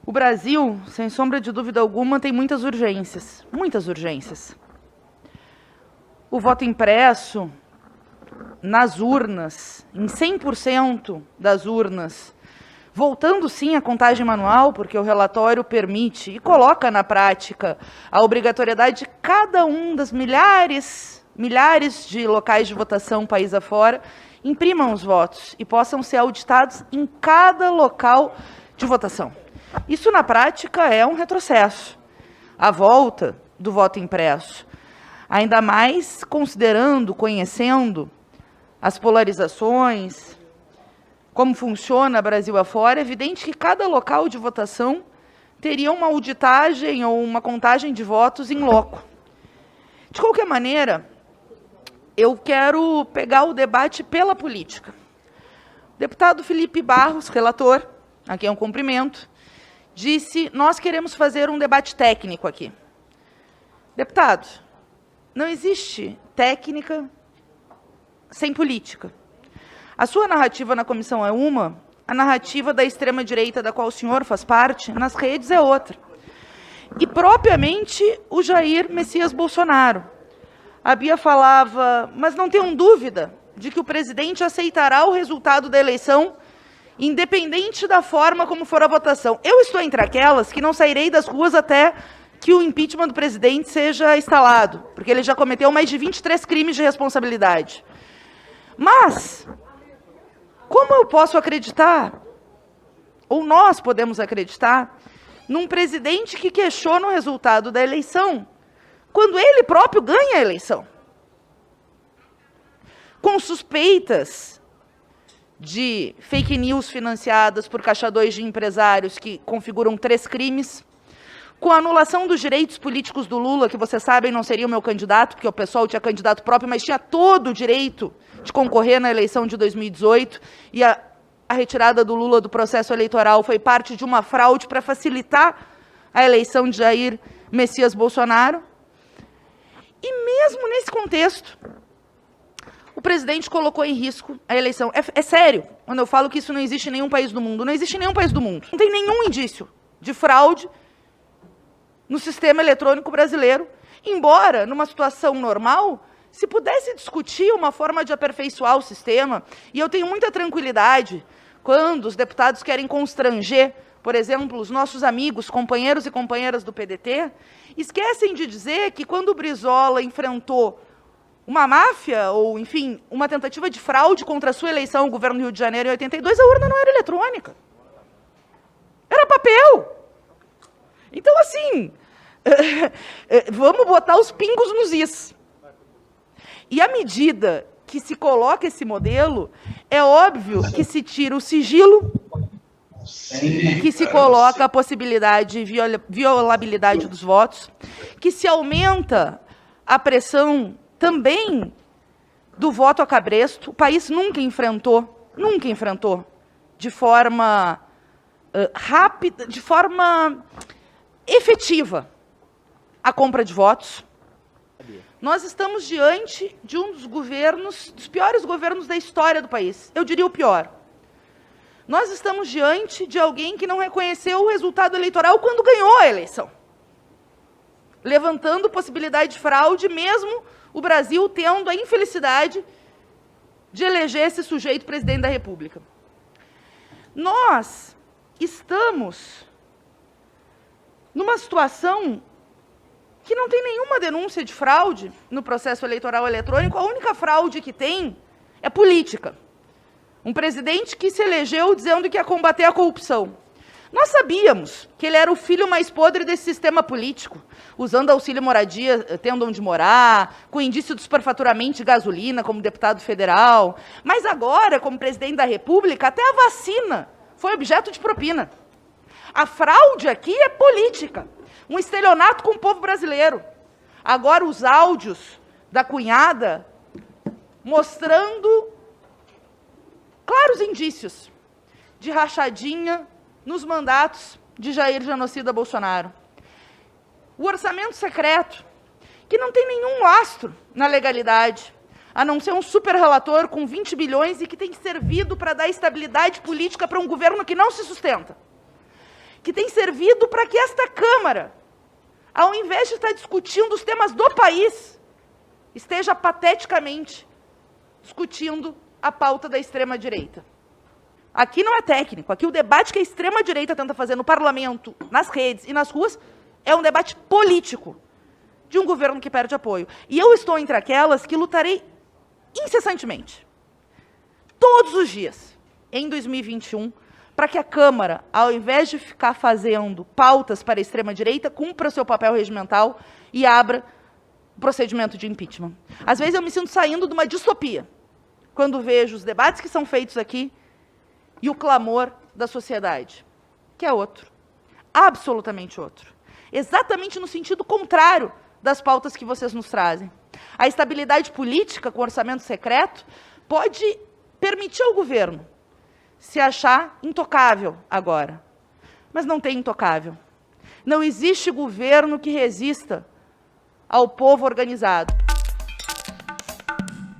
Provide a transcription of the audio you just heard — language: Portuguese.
O Brasil, sem sombra de dúvida alguma, tem muitas urgências. Muitas urgências. O voto impresso nas urnas, em 100% das urnas, voltando sim à contagem manual, porque o relatório permite e coloca na prática a obrigatoriedade de cada um das milhares de locais de votação país afora, imprimam os votos e possam ser auditados em cada local de votação. Isso, na prática, é um retrocesso. A volta do voto impresso. Ainda mais considerando, conhecendo as polarizações, como funciona Brasil afora, é evidente que cada local de votação teria uma auditagem ou uma contagem de votos em loco. De qualquer maneira, eu quero pegar o debate pela política. O deputado Felipe Barros, relator, a quem eu cumprimento, disse: nós queremos fazer um debate técnico aqui. Deputado, não existe técnica sem política. A sua narrativa na comissão é uma, a narrativa da extrema-direita, da qual o senhor faz parte, nas redes é outra. E, propriamente, o Jair Messias Bolsonaro. A Bia falava, mas não tenham dúvida de que o presidente aceitará o resultado da eleição, independente da forma como for a votação. Eu estou entre aquelas que não sairei das ruas até que o impeachment do presidente seja instalado, porque ele já cometeu mais de 23 crimes de responsabilidade. Mas, como eu posso acreditar, ou nós podemos acreditar, num presidente que questiona o resultado da eleição, quando ele próprio ganha a eleição? Com suspeitas de fake news financiadas por caixa 2 de empresários que configuram 3 crimes, com a anulação dos direitos políticos do Lula, que vocês sabem não seria o meu candidato, porque o pessoal tinha candidato próprio, mas tinha todo o direito de concorrer na eleição de 2018, e a retirada do Lula do processo eleitoral foi parte de uma fraude para facilitar a eleição de Jair Messias Bolsonaro. E mesmo nesse contexto, o presidente colocou em risco a eleição. É sério, quando eu falo que isso não existe em nenhum país do mundo. Não existe em nenhum país do mundo. Não tem nenhum indício de fraude no sistema eletrônico brasileiro, embora, numa situação normal, se pudesse discutir uma forma de aperfeiçoar o sistema, e eu tenho muita tranquilidade quando os deputados querem constranger, por exemplo, os nossos amigos, companheiros e companheiras do PDT, esquecem de dizer que quando o Brizola enfrentou uma máfia, ou, enfim, uma tentativa de fraude contra a sua eleição, o governo do Rio de Janeiro, em 82, a urna não era eletrônica. Era papel. Então, assim, vamos botar os pingos nos is. E à medida que se coloca esse modelo, é óbvio que se tira o sigilo, que se coloca a possibilidade de violabilidade dos votos, que se aumenta a pressão também do voto a cabresto. O país nunca enfrentou de forma rápida, de forma efetiva a compra de votos. Nós estamos diante de um dos piores governos da história do país. Eu diria o pior. Nós estamos diante de alguém que não reconheceu o resultado eleitoral quando ganhou a eleição, levantando possibilidade de fraude, mesmo o Brasil tendo a infelicidade de eleger esse sujeito presidente da República. Nós estamos numa situação que não tem nenhuma denúncia de fraude no processo eleitoral eletrônico. A única fraude que tem é política. Um presidente que se elegeu dizendo que ia combater a corrupção. Nós sabíamos que ele era o filho mais podre desse sistema político, usando auxílio moradia, tendo onde morar, com indício de superfaturamento de gasolina como deputado federal. Mas agora, como presidente da República, até a vacina foi objeto de propina. A fraude aqui é política. Um estelionato com o povo brasileiro. Agora os áudios da cunhada mostrando claros indícios de rachadinha nos mandatos de Jair Genocida Bolsonaro. O orçamento secreto, que não tem nenhum lastro na legalidade, a não ser um super-relator com 20 bilhões e que tem servido para dar estabilidade política para um governo que não se sustenta. que tem servido para que esta Câmara, ao invés de estar discutindo os temas do país, esteja pateticamente discutindo a pauta da extrema-direita. Aqui não é técnico, aqui o debate que a extrema-direita tenta fazer no parlamento, nas redes e nas ruas, é um debate político de um governo que perde apoio. E eu estou entre aquelas que lutarei incessantemente, todos os dias, em 2021, para que a Câmara, ao invés de ficar fazendo pautas para a extrema-direita, cumpra o seu papel regimental e abra o procedimento de impeachment. Às vezes eu me sinto saindo de uma distopia, quando vejo os debates que são feitos aqui e o clamor da sociedade, que é outro, absolutamente outro. Exatamente no sentido contrário das pautas que vocês nos trazem. A estabilidade política com orçamento secreto pode permitir ao governo se achar intocável agora. Mas não tem intocável. Não existe governo que resista ao povo organizado.